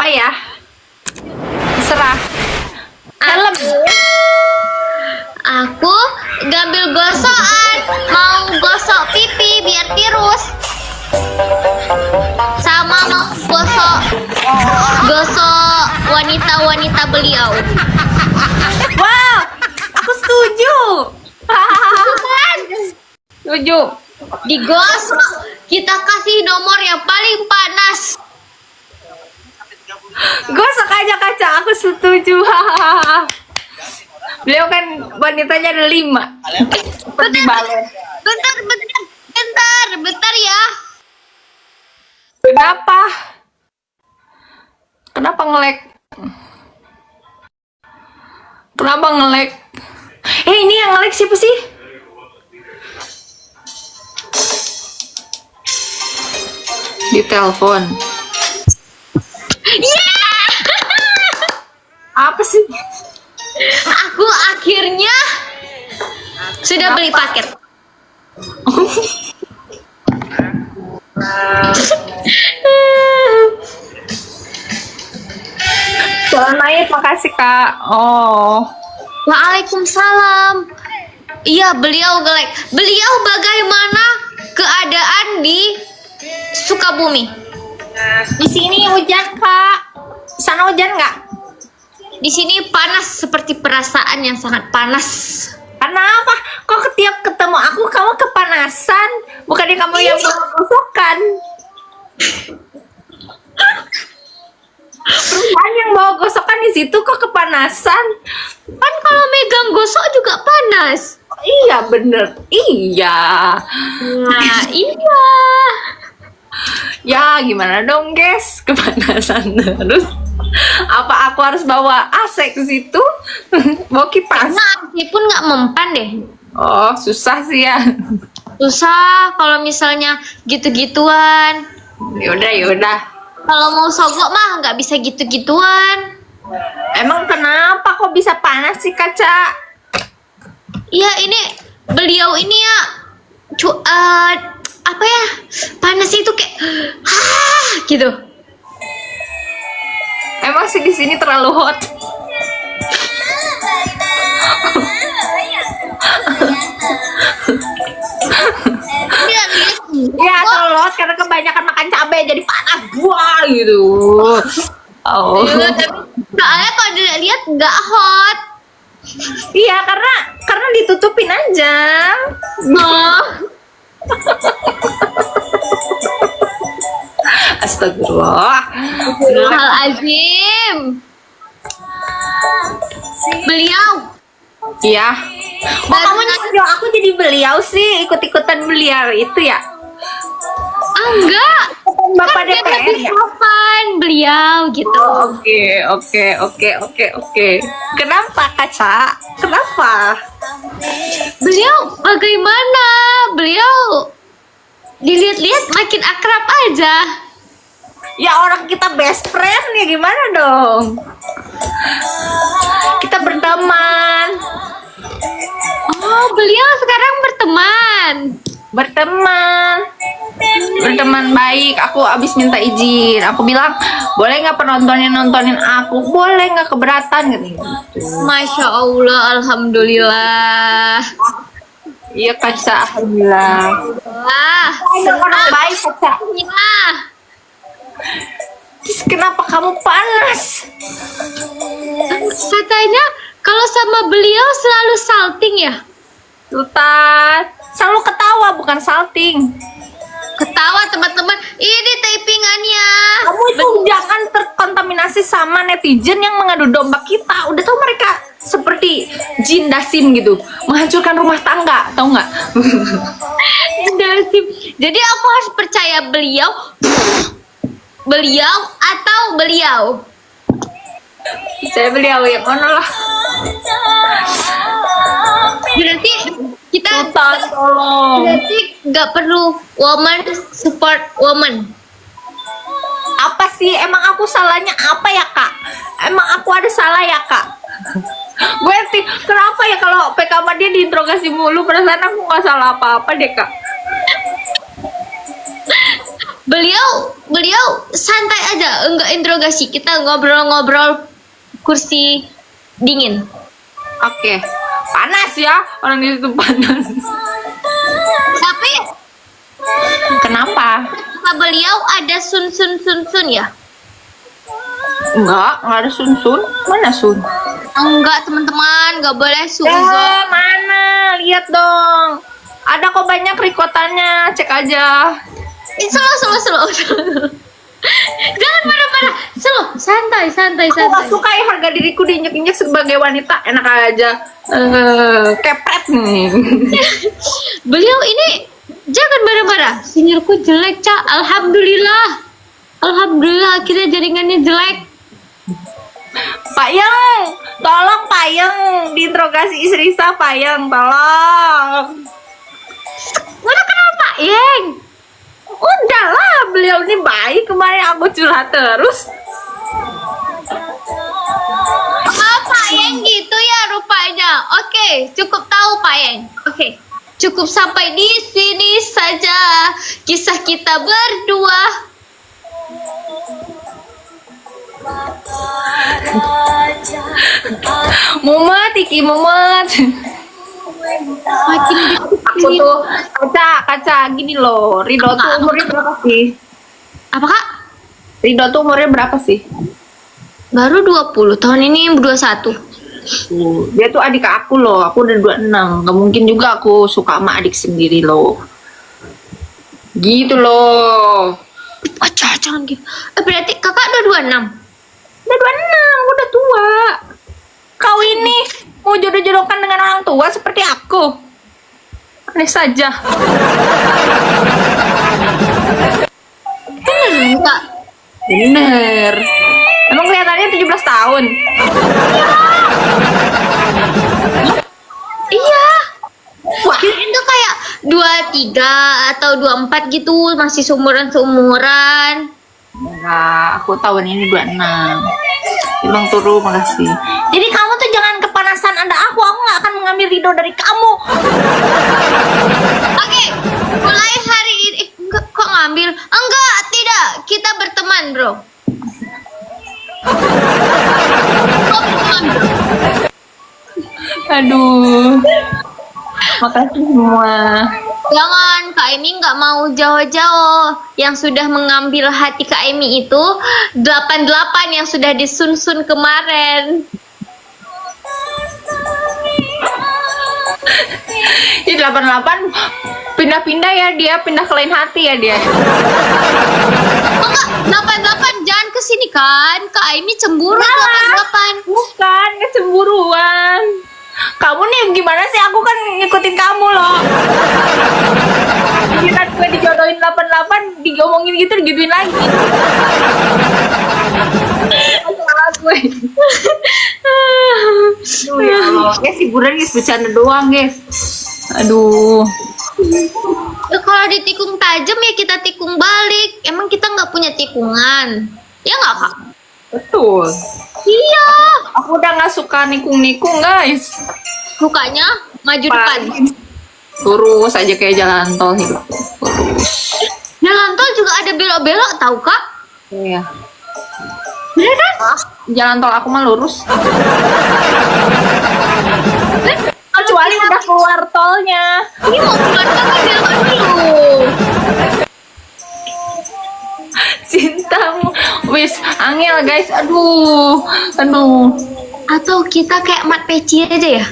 apa ya? Serah. Helm. Aku ngambil gosokan, mau gosok pipi biar tirus. Sama mau gosok wanita-wanita beliau. Wow, aku setuju. Kan? Setuju. Digosok, kita kasih nomor yang paling panas. Gosok aja kaca, aku setuju. Hahaha. Beliau kan wanitanya ada 5. Seperti balon. Bentar ya. Kenapa? Kenapa nge-lag? Kenapa nge-lag? Ini yang nge-lag siapa sih? Di telepon. Yeah! Apa sih? Aku akhirnya sudah beli paket. Naik, makasih Kak. Oh. Waalaikumsalam. Iya, beliau gelek. Beliau bagaimana keadaan di Sukabumi? Di sini hujan Kak. Sana hujan nggak? Di sini panas seperti perasaan yang sangat panas. Kenapa? Kok setiap ketemu aku kamu kepanasan? Bukannya kamu yang bawa-bawakan? Perusahaan yang bawa gosokan di situ kok kepanasan? Kan kalau megang gosok juga panas. Iya bener, iya. Nah, iya. Ya gimana dong guys, kepanasan terus. Apa aku harus bawa AC ke situ? Bawa kipas? Nah, pun nggak mempan deh. Oh susah sih ya. Susah kalau misalnya gitu-gituan. Yaudah yaudah. Kalau mau sogok mah nggak bisa gitu-gituan. Emang kenapa kok bisa panas sih kaca? Iya, ini beliau ini ya apa ya, panas itu kayak gitu. Emang sih di sini terlalu hot. Ya terlalu hot karena kebanyakan makan cabai jadi panas buah gitu. Oh. Iya, tapi soalnya kalau dilihat nggak hot. Iya karena ditutupin aja. Oh. Astagfirullah. Astagfirullahaladzim. Beliau. Iya. Kok kamu nyuruh aku jadi beliau sih? Ikut-ikutan beliau itu ya? Enggak. Bapak Kan dia DPR lebih ya? sopan beliau gitu. Oke. Kenapa kaca? Kenapa? Beliau bagaimana? Beliau dilihat-lihat makin akrab aja. Ya orang kita best friend ya gimana dong? Kita berteman. Oh, beliau sekarang Berteman baik. Aku abis minta izin. Aku bilang boleh nggak nontonin aku? Boleh nggak, keberatan gitu. Masya Allah, alhamdulillah. Iya kaca, alhamdulillah. Wah, Orang baik kaca. ya. Terus kenapa kamu panas? Katanya kalau sama beliau selalu salting ya. Sultan selalu ketawa bukan salting. Ketawa teman-teman. Ini typingannya. Kamu itu jangan terkontaminasi sama netizen yang mengadu domba kita. Udah tau mereka seperti jin dasim gitu, menghancurkan rumah tangga, tau nggak? Dasim. Jadi aku harus percaya beliau atau beliau. Saya beliau yang mana lah. Berarti kita Sultan tolong. berarti nggak perlu woman support woman. Apa sih emang aku salahnya apa ya kak? Emang aku ada salah ya kak? Gue kenapa ya kalau PK sama dia diinterogasi mulu, perasaan aku nggak salah apa-apa deh kak. beliau santai aja, enggak interogasi. Kita ngobrol-ngobrol kursi dingin. Oke. Panas ya, orang di situ panas. Tapi Kenapa? kata beliau ada sun ya. Enggak ada sun-sun. Mana sun? Enggak teman-teman, enggak boleh suzon. Mana? Lihat dong. Ada kok banyak rikotannya, cek aja. Slow. Jangan marah-marah. Slow, santai. Aku gak suka ya harga diriku diinjek-injek sebagai wanita. Enak aja. Kepret nih. Beliau ini jangan marah-marah. Sinyalku jelek, Cak. Alhamdulillah akhirnya jaringannya jelek. Pak Yang, tolong Pak Yang diinterogasi istri saya, Pak Yang, tolong. Mana kenal Pak Yeng? Udahlah, beliau ini baik. Kemarin aku curhat terus. Oh, Pak Yeng gitu ya rupanya. Oke, cukup tahu Pak Yeng. Oke, cukup sampai di sini saja kisah kita berdua. Mumet, Iki mumet. Makin Aku tuh kaca gini loh. Ridho tuh umurnya berapa sih? apa Kak? Ridho tuh umurnya berapa sih? Baru 20, tahun ini 21. Dia tuh adik aku loh. Aku udah 26. Gak mungkin juga aku suka sama adik sendiri loh. Gitu loh. Wah, jangan gitu. Berarti Kakak udah 26. Udah 26, udah tua. Kau ini mau jodoh-jodohkan dengan orang tua seperti aku. Aneh saja. Bener Kak? Bener. Emang kelihatannya 17 tahun. Iya. Wah, Kirain tuh kayak 23 atau 24 gitu, masih seumuran. enggak, aku tahun ini 26. Bang Turu, makasih. Jadi kamu tuh jangan kepanasan ada aku nggak akan mengambil ridho dari kamu. Oke, mulai hari ini enggak kok ngambil? Enggak, tidak. Kita berteman, Bro. Kok berteman, Bro? Aduh. Makasih semua. Jangan, Kak Emi nggak mau jauh-jauh. Yang sudah mengambil hati Kak Emi itu 88 yang sudah disun-sun kemarin. Di 88 pindah-pindah ya dia, pindah ke lain hati ya dia. Oh enggak, 88 jangan kesini kan. Kak Emi cemburu 88. Bukan kecemburuan. Kamu nih gimana sih? Aku kan ngikutin kamu loh. Kita gue dijodohin 88, digomongin gitu, digituin lagi. Salah gue. Aduh ya Allah. Guys, hiburan guys, bercanda doang guys. Aduh. Ya, kalau ditikung tajam ya kita tikung balik. Emang kita nggak punya tikungan? Ya nggak Kak? Betul. Iya. Aku udah nggak suka nikung-nikung guys. Sukanya maju depan. Lurus aja kayak jalan tol hidup. Lurus. Jalan tol juga ada belok-belok tahu Kak? Iya. Bener kan? Jalan tol aku mah lurus. Kecuali udah keluar tolnya. Ini mau keluar kan belok dulu. Cintamu. Wis, angel guys. Aduh. Atau kita kayak mat peci aja ya?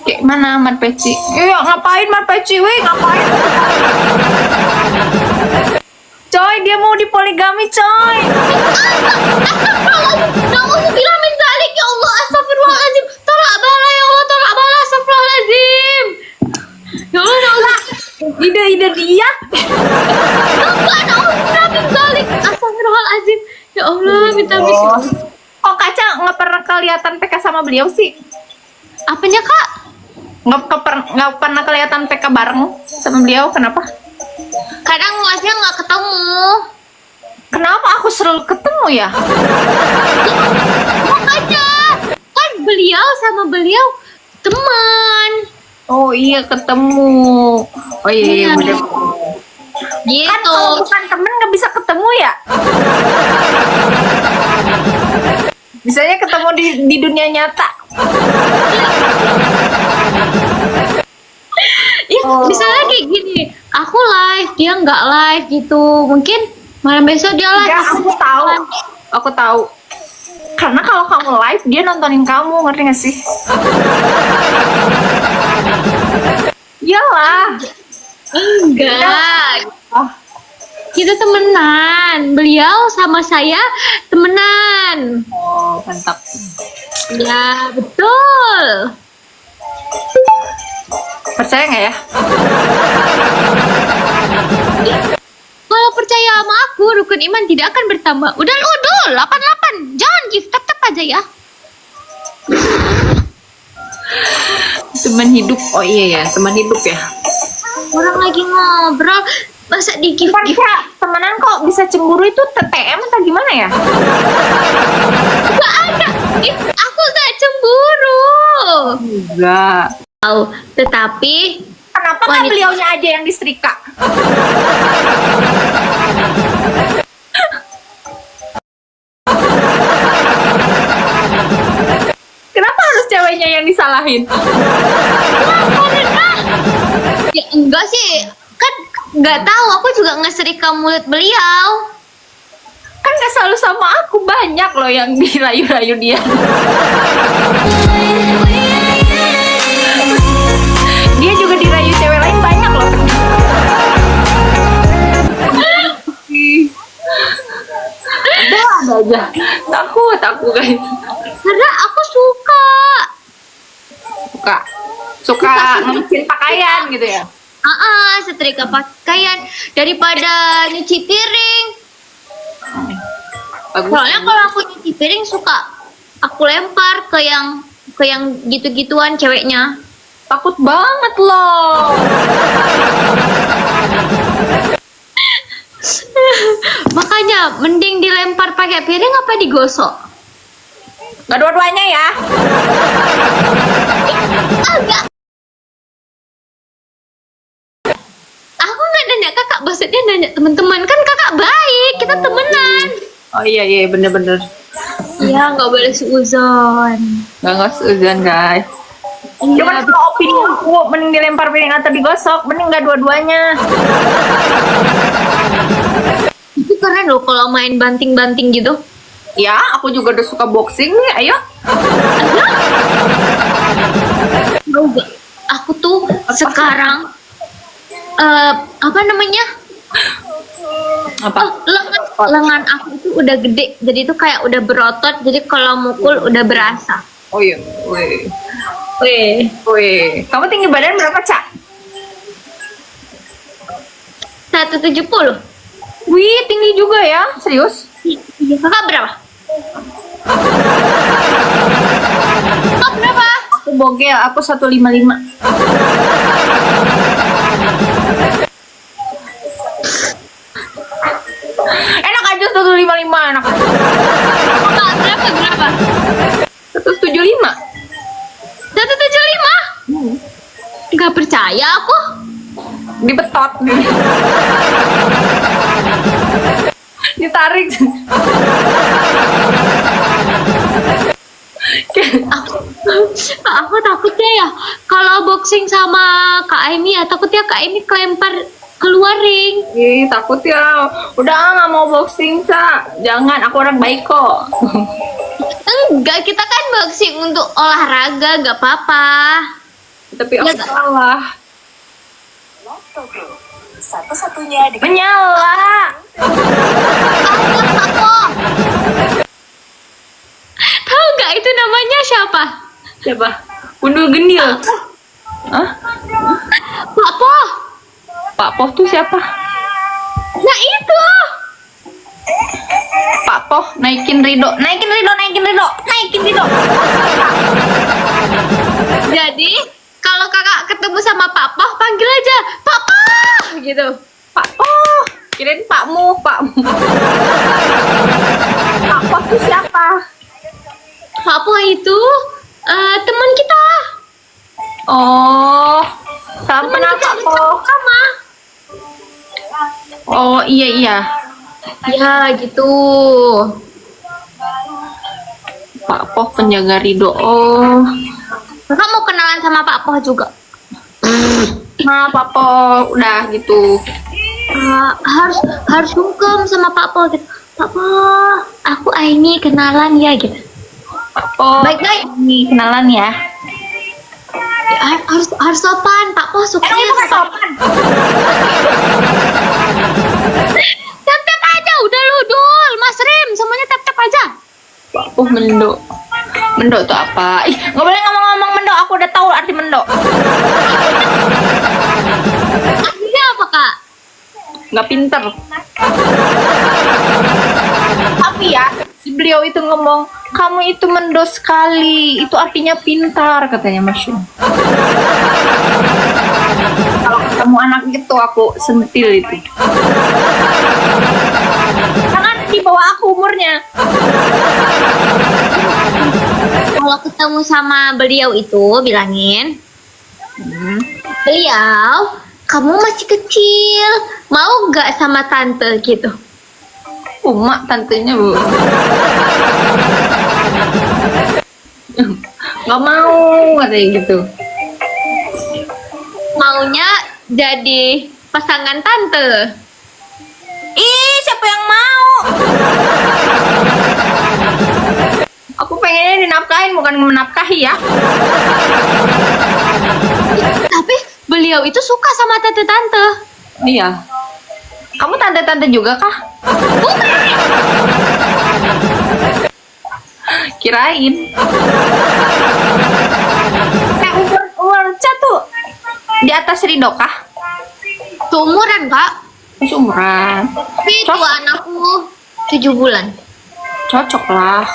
Kayak mana Mat Peci? Iya, ngapain Mat Peci? Wih, ngapain? Coy, dia mau dipoligami, coy. Na'udzubillah min dzalik ya Allah, astagfirullahaladzim. Tolak bala ya Allah, tolak bala, astagfirullahaladzim. Ya Allah, na'udzubillah. Ide-ide dia. Enggak, na'udzubillah min dzalik. Astagfirullahaladzim. Ya Allah, minta Oh. Kok Kaca nggak pernah kelihatan PK sama beliau sih? Apanya Kak? Nggak pernah kelihatan PK bareng sama beliau, kenapa? Kadang masnya nggak ketemu. Kenapa aku selalu ketemu ya? Makanya kan beliau sama beliau teman. Oh iya ketemu. Oh iya Iya. bener. Gitu. Kan kalau bukan temen nggak bisa ketemu ya. Bisanya ketemu di dunia nyata. Ya, misalnya kayak gini, aku live, dia nggak live gitu. Mungkin malam besok dia live. Ya, aku tahu. Karena kalau kamu live, dia nontonin kamu, ngerti gak sih? Iyalah. Enggak. Oh, Kita temenan. Beliau sama saya temenan. oh, mantap. Ya, betul. Percaya nggak ya? Kalau percaya sama aku, rukun iman tidak akan bertambah. Udah, 88. Jangan gift tap aja ya. Teman hidup. Oh iya ya, teman hidup ya. Orang lagi ngobrol, masa di gift Bukan gift? kira temenan kok bisa cemburu itu TTM atau gimana ya? Gak ada. Aku gak cemburu. Enggak. Tahu, tetapi Kenapa nggak Wanita. beliaunya aja yang disetrika? Kenapa harus ceweknya yang disalahin? ya enggak sih. Kan nggak tahu, aku juga ngeserika mulut beliau. Kan gak selalu sama aku, banyak loh yang dirayu-rayu dia. Dia juga dirayu cewek lain banyak loh. Ada aja. Takut aku guys. Karena aku Suka ngelucin pakaian gitu ya. setrika pakaian daripada nyuci piring. Bagus. Soalnya kalau aku nyuci piring suka aku lempar ke yang gitu-gituan ceweknya. Takut banget loh. Makanya mending dilempar pakai piring apa digosok? Gak dua-duanya ya. Agak. Aku nggak nanya kakak, maksudnya nanya teman-teman, kan kakak baik, kita temenan. Oh iya bener-bener. Iya, nggak boleh seuzon. Gak seuzon guys. Cuman kalau opini aku mending dilempar piring atau digosok, mending gak dua-duanya. Itu keren loh kalau main banting-banting gitu. Ya, aku juga udah suka boxing nih, ayo. Tahu gak? Aku tuh sekarang apa namanya? Apa? Lengan aku itu udah gede, jadi itu kayak udah berotot, jadi kalau mukul udah berasa. Oh iya, weh. Kamu tinggi badan berapa, Cak? 170. Wih, tinggi juga ya, serius? Iya, kakak berapa? Kakak berapa? Aku bogel, aku 155. Enak aja 155, enak. Kakak berapa? 175. 175? Gak percaya aku. Dibetot. Ditarik. Aku takutnya ya kalau boxing sama Kak Amy ya, takutnya Kak Amy kelempar keluar ring. Ih, takut ya. Udah nggak mau boxing, Cak. Jangan, aku orang baik kok. Enggak, kita kan boxing untuk olahraga, gak apa-apa. Tapi aku Ya, Kak. salah. Lotto Group, satu-satunya dengan Menyala. Aku tahu nggak itu namanya siapa? Siapa? Gundul Gendil. Hah? Pak Po. Pak Poh tuh siapa? Nah itu. Pak Poh naikin Rido. Jadi kalau kakak ketemu sama Pak Po, panggil aja Pak Po gitu. Pak Poh. Kirain Pakmu. Pak Poh tuh siapa? Pak Po itu teman kita. Oh, salam kenal Pak Poh. Sama. Oh iya iya. Ya gitu. Pak Poh penjaga Ridho. Oh. Kakak mau kenalan sama Pak Poh juga. Nah Pak Poh udah gitu. Harus hukum sama Pak Poh gitu. Pak Poh, aku Aini kenalan ya gitu. Pak Poh. Baik, baik. Nih kenalan ya. Harus sopan. Pak Poh suka sopan. Tap-tap aja udah lu Dul. Mas Rem semuanya tap-tap aja. Pak Poh mendok. Mendok tuh apa? Ih, nggak boleh ngomong-ngomong mendok. Aku udah tahu arti mendok. Artinya apa Kak? Nggak pinter. Tapi ya, si beliau itu ngomong, kamu itu mendok sekali. Itu artinya pintar, katanya Mas Yun. Kalau ketemu anak gitu, aku sentil itu. Jangan di bawah aku umurnya. Kalau ketemu sama beliau itu bilangin, beliau, kamu masih kecil, mau gak sama tante gitu? Mak tantenya bu. Nggak mau katanya gitu. Maunya jadi pasangan tante. Ih, siapa yang mau? Aku pengennya dinafkahin, bukan menafkahi ya. Tapi beliau itu suka sama tante-tante. Iya. Kamu tante-tante juga kah? Kirain. Umur tuh di atas Ridho kah? Seumuran Kak. Seumuran. Itu anakku 7 bulan. Cocok lah.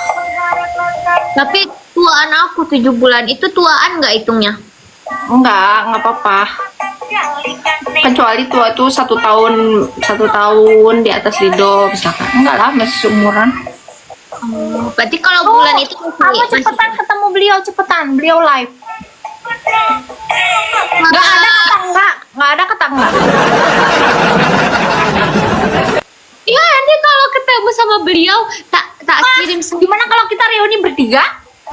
Tapi tuaan aku 7 bulan itu tuaan nggak hitungnya? Nggak apa-apa. Kecuali tua tuh 1 tahun di atas Ridho misalkan. Enggak lah, masih seumuran. Berarti kalau bulan itu Kamu cepetan ketemu beliau, cepetan. Beliau live. Nggak ada kata enggak. Nggak ada kata enggak. Iya nanti kalau ketemu sama beliau tak kirim Gimana kalau kita reuni bertiga?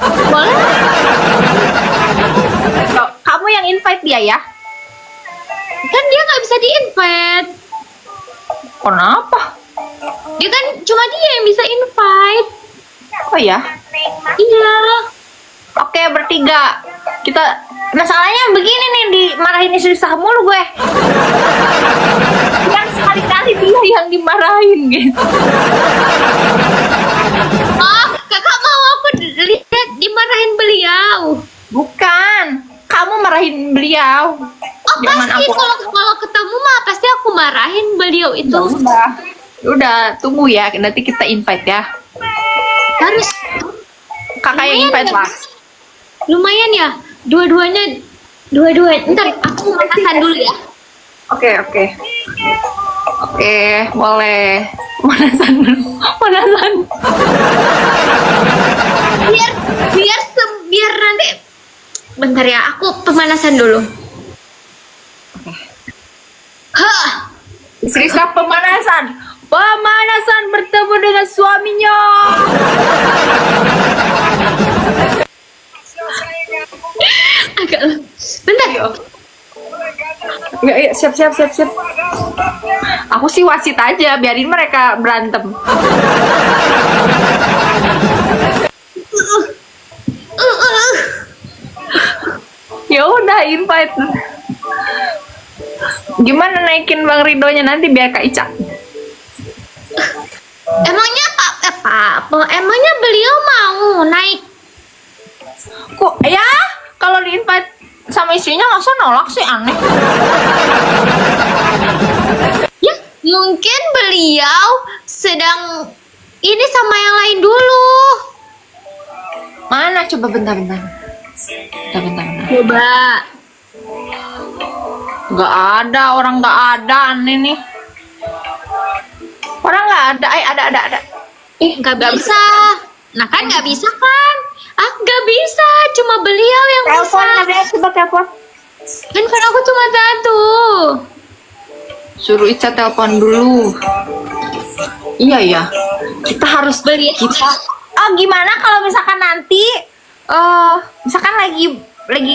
boleh? Kamu yang invite dia ya? Kan dia nggak bisa di-invite. Kenapa? Dia kan cuma dia yang bisa invite. Oh ya? Iya. Oke, bertiga. Kita masalahnya begini nih, dimarahin istri sah mulu gue. Yang sekali-kali dia yang dimarahin gitu. Oh, kakak mau aku lihat dimarahin beliau. Bukan, kamu marahin beliau. Oh pasti kalau ketemu mah pasti aku marahin beliau itu. Udah, tunggu ya, nanti kita invite ya. Harus. Kakak yang invite lah. Lumayan ya, dua-duanya. Ntar aku pemanasan dulu ya. Oke. Oke, boleh. Pemanasan dulu. Pemanasan. Biar nanti. Bentar ya, aku pemanasan dulu. Hah. Istri sah pemanasan. Pemanasan bertemu dengan suaminya. Agak. Bentar. Ya, siap. Aku sih wasit aja, biarin mereka berantem. Ya udah, invite. Gimana naikin Bang Ridhonya nanti biar Kak Ica? Emangnya beliau mau naik? Kok ya kalau di invite sama istrinya langsung nolak sih, aneh. Ya, mungkin beliau sedang ini sama yang lain dulu. Mana coba bentar. Coba. Nggak ada, orang nggak ada, aneh nih. Orang nggak ada, ada. Nggak bisa. Nah kan nggak bisa kan? Nggak bisa. Cuma beliau yang bisa. Coba telepon. Handphone aku cuma 1. Suruh Ica telepon dulu. Iya ya. Kita harus Beli kita. Oh, gimana kalau misalkan nanti misalkan lagi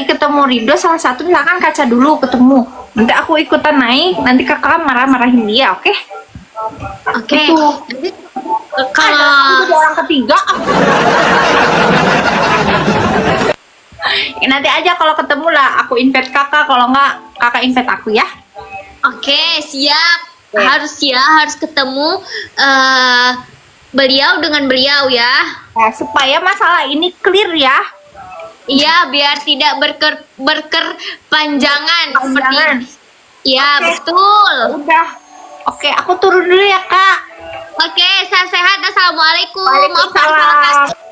ketemu Ridho salah satu, misalkan Kaca dulu ketemu. Nanti aku ikutan naik, nanti kakak marah-marahin dia, oke? Oke. Itu. Nanti Aku kalau jadi orang ketiga. Nanti aja kalau ketemu lah, aku invite kakak, kalau enggak kakak invite aku ya. Oke, siap. Oke. Harus ketemu beliau dengan beliau ya. Nah, supaya masalah ini clear ya. Iya, biar tidak berkerpanjangan Panjangan. seperti. Iya, Oke. betul. Udah. Oke, aku turun dulu ya kak. Oke, sehat-sehat. Assalamualaikum. Maaf, Waalaikumsalam.